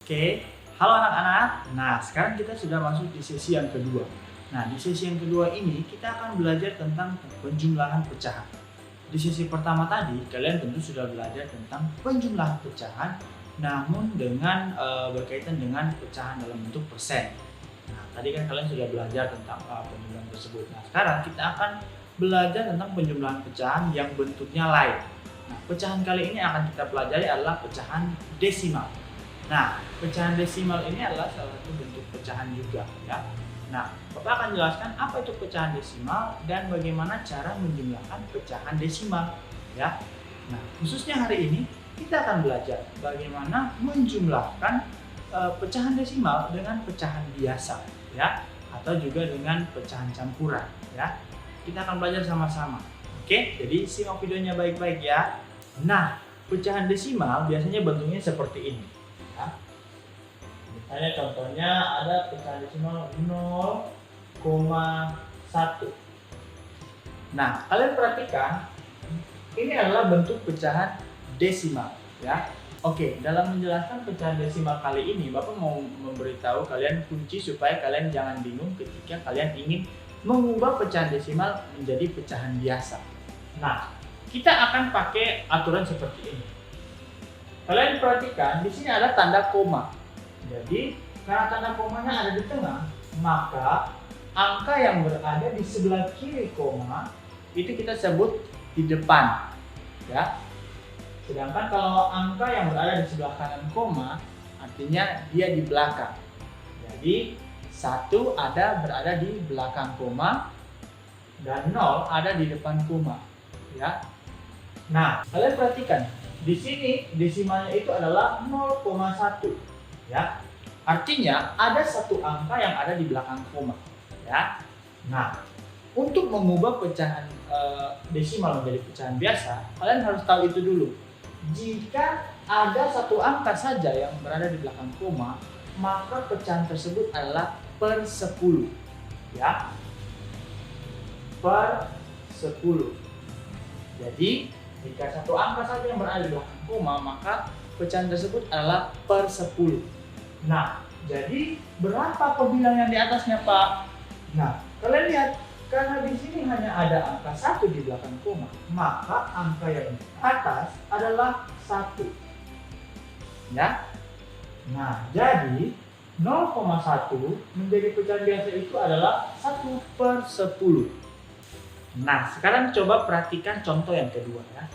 Oke, halo anak-anak. Nah, sekarang kita sudah masuk di sesi yang kedua. Nah, di sesi yang kedua ini kita akan belajar tentang penjumlahan pecahan. Di sesi pertama tadi, kalian tentu sudah belajar tentang penjumlahan pecahan, namun dengan berkaitan dengan pecahan dalam bentuk persen. Nah, tadi kan kalian sudah belajar tentang penjumlahan tersebut. Nah, sekarang kita akan belajar tentang penjumlahan pecahan yang bentuknya lain. Nah, pecahan kali ini akan kita pelajari adalah pecahan desimal. Nah, pecahan desimal ini adalah salah satu bentuk pecahan juga, ya. Nah, Bapak akan jelaskan apa itu pecahan desimal dan bagaimana cara menjumlahkan pecahan desimal, ya. Nah, khususnya hari ini kita akan belajar bagaimana menjumlahkan pecahan desimal dengan pecahan biasa, ya, atau juga dengan pecahan campuran, ya. Kita akan belajar sama-sama. Oke, jadi simak videonya baik-baik ya. Nah, pecahan desimal biasanya bentuknya seperti ini. Misalnya contohnya ada pecahan desimal 0,1. Nah, kalian perhatikan ini adalah bentuk pecahan desimal, ya. Oke, dalam menjelaskan pecahan desimal kali ini, Bapak mau memberitahu kalian kunci supaya kalian jangan bingung ketika kalian ingin mengubah pecahan desimal menjadi pecahan biasa. Nah, kita akan pakai aturan seperti ini. Kalian perhatikan di sini ada tanda koma. Jadi, karena tanda komanya ada di tengah, maka angka yang berada di sebelah kiri koma itu kita sebut di depan, ya. Sedangkan kalau angka yang berada di sebelah kanan koma, artinya dia di belakang. Jadi, 1 berada di belakang koma dan 0 ada di depan koma, ya. Nah, kalian perhatikan di sini desimalnya itu adalah 0,1. Ya, artinya ada satu angka yang ada di belakang koma, ya. Nah, untuk mengubah pecahan desimal menjadi pecahan biasa, kalian harus tahu itu dulu. Jika ada satu angka saja yang berada di belakang koma, maka pecahan tersebut adalah per 10, ya. Per 10. Jadi, jika satu angka saja yang berada di belakang koma, maka pecahan tersebut adalah per 10. Nah, jadi berapa pembilang yang di atasnya, Pak? Nah, kalian lihat, karena di sini hanya ada angka 1 di belakang koma, maka angka yang di atas adalah 1. Ya. Nah, jadi 0,1 menjadi pecahan biasa itu adalah 1 per 10. Nah, sekarang coba perhatikan contoh yang kedua ya.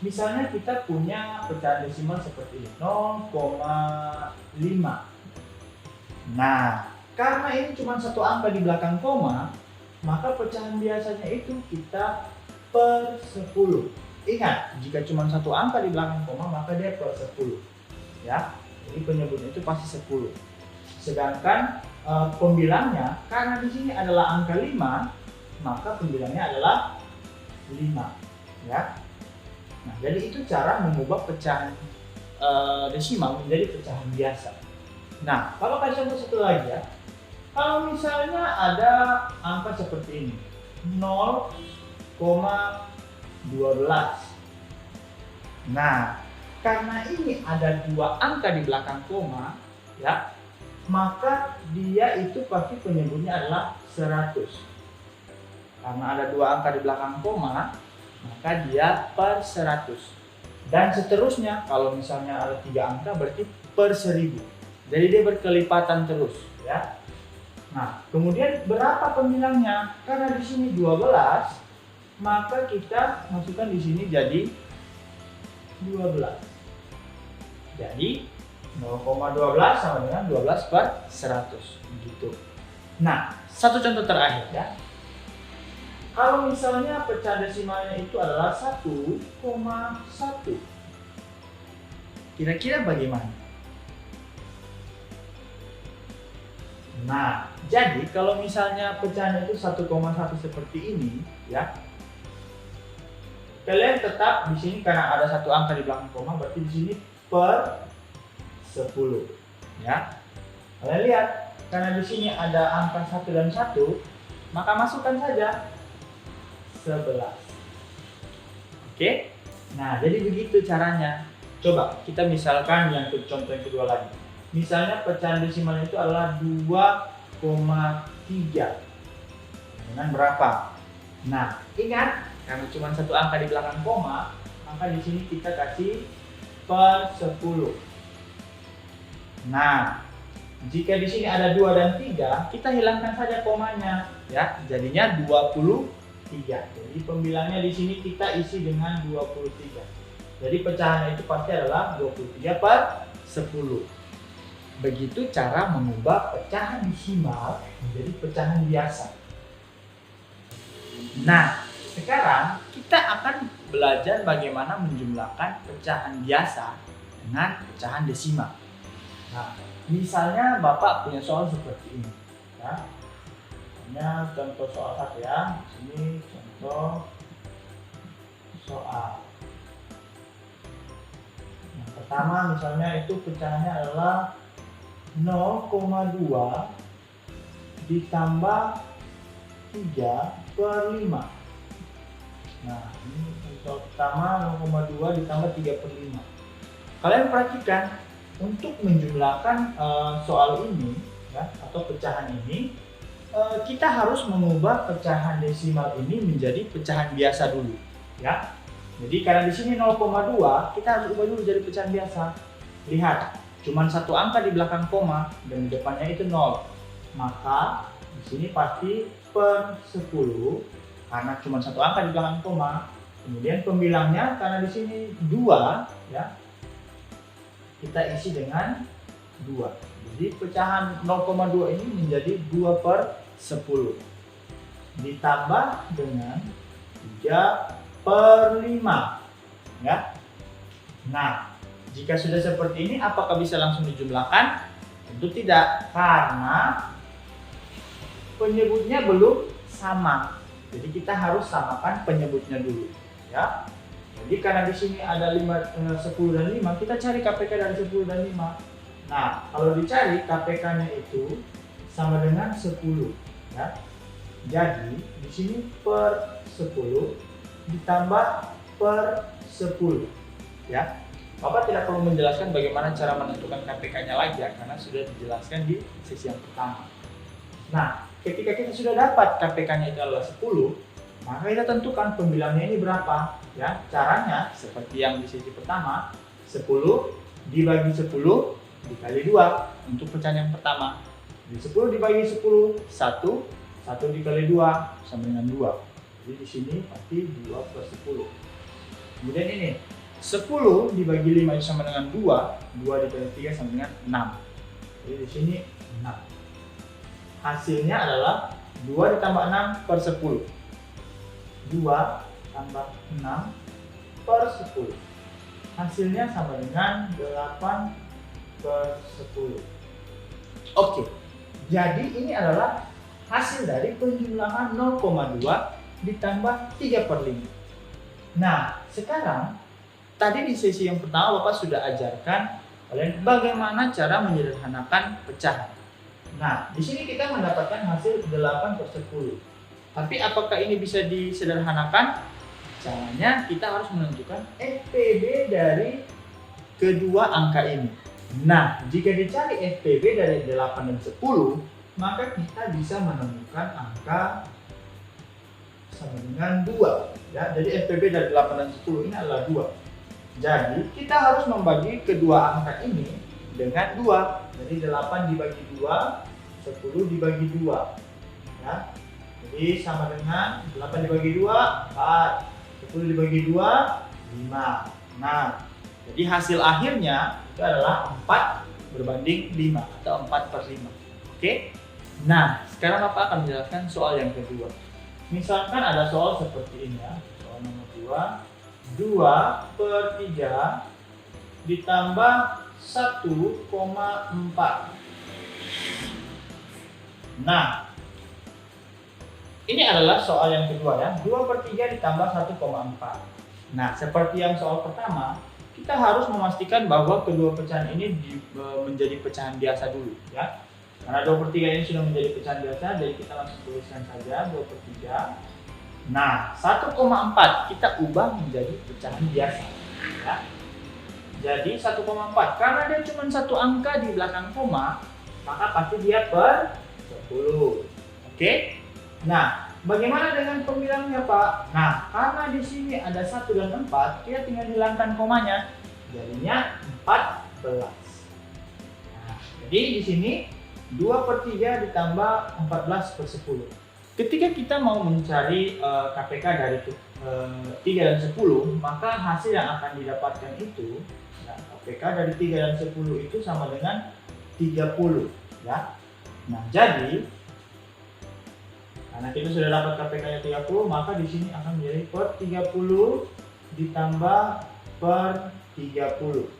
Misalnya kita punya pecahan desimal seperti ini, 0,5. Nah, karena ini cuma satu angka di belakang koma, maka pecahan biasanya itu kita per 10. Ingat, jika cuma satu angka di belakang koma, maka dia per 10. Ya, jadi penyebutnya itu pasti 10. Sedangkan pembilangnya, karena di sini adalah angka 5, maka pembilangnya adalah 5. Ya. Nah, jadi itu cara mengubah pecahan desimal menjadi pecahan biasa. Nah, kalau kasih contoh satu lagi ya. Kalau misalnya ada angka seperti ini, 0,12. Nah, karena ini ada dua angka di belakang koma, ya, maka dia itu pasti penyebutnya adalah 100. Karena ada dua angka di belakang koma, maka dia per 100. Dan seterusnya, kalau misalnya ada 3 angka berarti per 1000. Jadi dia berkelipatan terus, ya. Nah, kemudian berapa pembilangnya? Karena di sini 12, maka kita masukkan di sini jadi 12. Jadi 0,12 sama dengan 12 per 100 begitu. Nah, satu contoh terakhir ya. Kalau misalnya pecahan desimalnya itu adalah 1,1. Kira-kira bagaimana? Nah, jadi kalau misalnya pecahannya itu 1,1 seperti ini, ya. Kalian tetap di sini karena ada satu angka di belakang koma, berarti di sini per 10, ya. Kalian lihat, karena di sini ada angka 1 dan 1, maka masukkan saja 11. Oke? Nah, jadi begitu caranya. Coba kita misalkan yang contoh yang kedua lagi. Misalnya pecahan desimal itu adalah 2,3. Dengan berapa? Nah, ingat, karena cuma satu angka di belakang koma, maka di sini kita kasih per 10. Nah, jika di sini ada 2 dan 3, kita hilangkan saja komanya, ya. Jadinya 23. Jadi pembilangnya di sini kita isi dengan 23. Jadi pecahan itu pasti adalah 23 per 10. Begitu cara mengubah pecahan desimal menjadi pecahan biasa. Nah, sekarang kita akan belajar bagaimana menjumlahkan pecahan biasa dengan pecahan desimal. Nah, misalnya Bapak punya soal seperti ini, ya. Hanya contoh soal satu ya. Ini contoh soal. Yang pertama misalnya itu pecahannya adalah 0,2 ditambah 3 per 5. Nah, ini contoh pertama 0,2 ditambah 3 per 5. Kalian perhatikan, untuk menjumlahkan soal ini, ya, atau pecahan ini, kita harus mengubah pecahan desimal ini menjadi pecahan biasa dulu, ya. Jadi karena di sini 0,2, kita harus ubah dulu jadi pecahan biasa. Lihat, cuma satu angka di belakang koma dan di depannya itu 0. Maka di sini pasti per 10 karena cuma satu angka di belakang koma. Kemudian pembilangnya karena di sini 2, ya. Kita isi dengan 2. Jadi pecahan 0,2 ini menjadi 2 per 10 ditambah dengan 3 per 5, ya. Nah, jika sudah seperti ini, apakah bisa langsung dijumlahkan? Tentu tidak, karena penyebutnya belum sama. Jadi kita harus samakan penyebutnya dulu, ya. Jadi karena di sini ada 10 dan 5, kita cari KPK dari 10 dan 5. Nah, kalau dicari KPK-nya itu sama dengan 10, ya. Jadi di sini per 10 ditambah per 10, ya. Bapak tidak perlu menjelaskan bagaimana cara menentukan KPK-nya lagi ya, karena sudah dijelaskan di sesi yang pertama. Nah, ketika kita sudah dapat KPK-nya itu adalah 10, maka kita tentukan pembilangnya ini berapa, ya. Caranya seperti yang di sesi pertama, 10 dibagi 10 dikali 2 untuk pecahan yang pertama. Di 10 dibagi 10, 1 dikali 2 sama dengan 2. Jadi di sini pasti 2 per 10. Kemudian ini 10 dibagi 5 itu sama dengan 2, 2 dikali 3 sama dengan 6. Jadi di sini 6. Hasilnya adalah 2 ditambah 6 per 10. 2 tambah 6 per 10. Hasilnya sama dengan 8 per 10. Oke, jadi ini adalah hasil dari penjumlahan 0,2 ditambah 3 per 5. Nah, sekarang tadi di sesi yang pertama Bapak sudah ajarkan kalian bagaimana cara menyederhanakan pecahan. Nah, di sini kita mendapatkan hasil 8 per 10. Tapi apakah ini bisa disederhanakan? Caranya kita harus menentukan FPB dari kedua angka ini. Nah, jika dicari FPB dari 8 dan 10, maka kita bisa menemukan angka sama dengan 2. Ya, jadi FPB dari 8 dan 10 ini adalah 2. Jadi kita harus membagi kedua angka ini dengan 2. Jadi 8 dibagi 2, 10 dibagi 2. Ya. Jadi sama dengan 8 dibagi 2, 4. 10 dibagi 2, 5. Nah, jadi hasil akhirnya itu adalah 4 berbanding 5 atau 4 per 5. Oke? Nah, sekarang Bapak akan menjelaskan soal yang kedua. Misalkan ada soal seperti ini ya. Soal nomor 2. 2 per 3 ditambah 1,4. Nah, ini adalah soal yang kedua ya. 2 per 3 ditambah 1,4. Nah, seperti yang soal pertama, kita harus memastikan bahwa kedua pecahan ini menjadi pecahan biasa dulu ya. Karena 2 per 3 ini sudah menjadi pecahan biasa, jadi kita langsung tuliskan saja 2 per 3. Nah, 1,4 kita ubah menjadi pecahan biasa ya. jadi 1,4. Karena dia cuma satu angka di belakang koma, maka pasti dia per 10. Oke? Nah, bagaimana dengan pembilangnya, Pak? Nah, karena di sini ada 1 dan 4, kita tinggal hilangkan komanya. Jadinya 14. Nah, jadi di sini 2/3 ditambah 14/10. Ketika kita mau mencari KPK dari 3 dan 10, maka hasil yang akan didapatkan itu, ya, KPK dari 3 dan 10 itu sama dengan 30. Ya. Nah, jadi karena kita sudah dapat KPK-nya 30, maka di sini akan menjadi per 30 ditambah per 30.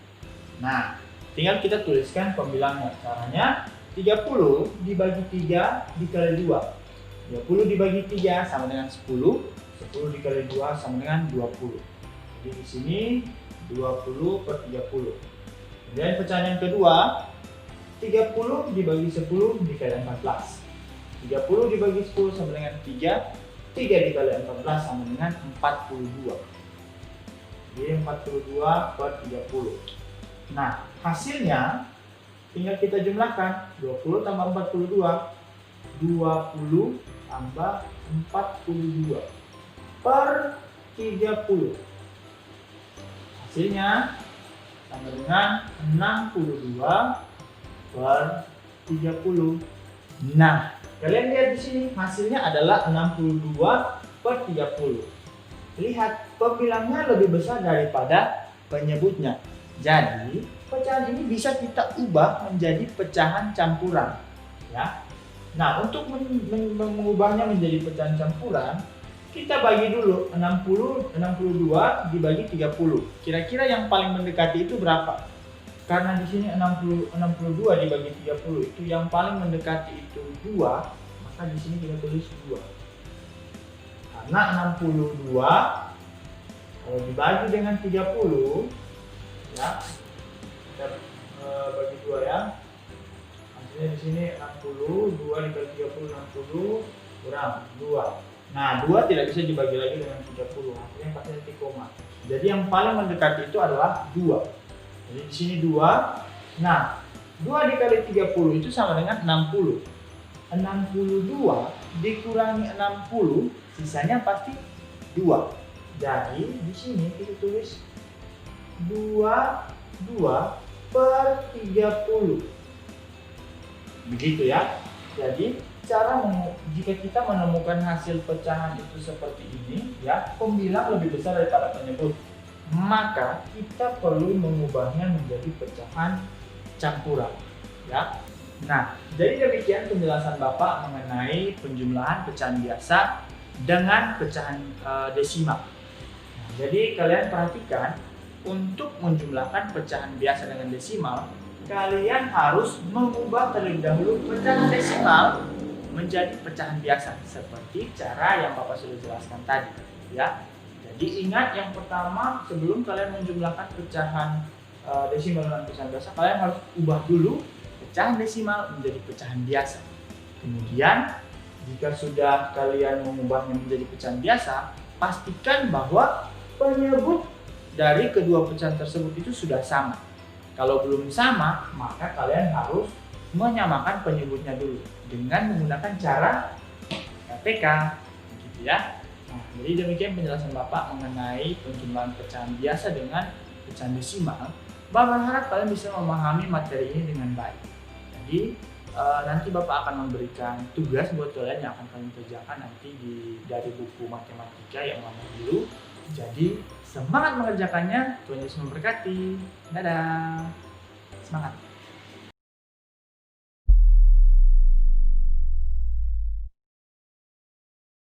Nah, tinggal kita tuliskan pembilangnya. Caranya 30 dibagi 3 dikali 2. 20 dibagi 3 sama dengan 10. 10 dikali 2 sama dengan 20. Jadi di sini 20 per 30. Kemudian pecahan yang kedua, 30 dibagi 10 dikali 14. 30 dibagi 10 sama dengan 3. 3 dikali 14 sama dengan 42. Jadi 42 per 30. Nah, hasilnya tinggal kita jumlahkan. 20 tambah 42. 20 tambah 42 per 30. Hasilnya sama dengan 62 per 30. Nah, kalian lihat di sini hasilnya adalah 62 per 30. Lihat, pembilangnya lebih besar daripada penyebutnya. Jadi, pecahan ini bisa kita ubah menjadi pecahan campuran, ya. Nah, untuk mengubahnya menjadi pecahan campuran, kita bagi dulu 62 dibagi 30. Kira-kira yang paling mendekati itu berapa? Karena di sini 62 dibagi 30 itu yang paling mendekati itu 2, maka di sini kita tulis 2. Karena 62 kalau dibagi dengan 30, ya, kita bagi 2 ya. Hasilnya di sini 60, 2 dibagi 30, 60 kurang 2. Nah, 2 tidak bisa dibagi lagi dengan 30, hasilnya pasti nanti koma. Jadi yang paling mendekati itu adalah 2. Jadi di sini 2. Nah, 2 dikali 30 itu sama dengan 60. 62 dikurangi 60, sisanya pasti 2. Jadi di sini kita tulis 2 per 30. Begitu ya. Jadi jika kita menemukan hasil pecahan itu seperti ini, ya, pembilang lebih besar daripada penyebut, maka kita perlu mengubahnya menjadi pecahan campuran, ya. Nah, jadi demikian penjelasan Bapak mengenai penjumlahan pecahan biasa dengan pecahan desimal. Nah, jadi kalian perhatikan, untuk menjumlahkan pecahan biasa dengan desimal, kalian harus mengubah terlebih dahulu pecahan desimal menjadi pecahan biasa seperti cara yang Bapak sudah jelaskan tadi, ya. Jadi ingat, yang pertama, sebelum kalian menjumlahkan pecahan desimal dengan pecahan biasa, kalian harus ubah dulu pecahan desimal menjadi pecahan biasa. Kemudian jika sudah kalian mengubahnya menjadi pecahan biasa, pastikan bahwa penyebut dari kedua pecahan tersebut itu sudah sama. Kalau belum sama, maka kalian harus menyamakan penyebutnya dulu dengan menggunakan cara KPK, gitu ya. Nah, jadi demikian penjelasan Bapak mengenai penjumlahan pecahan biasa dengan pecahan desimal. Bapak harap kalian bisa memahami materi ini dengan baik. Jadi nanti Bapak akan memberikan tugas buat kalian yang akan kalian kerjakan nanti dari buku matematika yang lama dulu. Jadi semangat mengerjakannya, Tuhan Yesus memberkati. Dadah, semangat.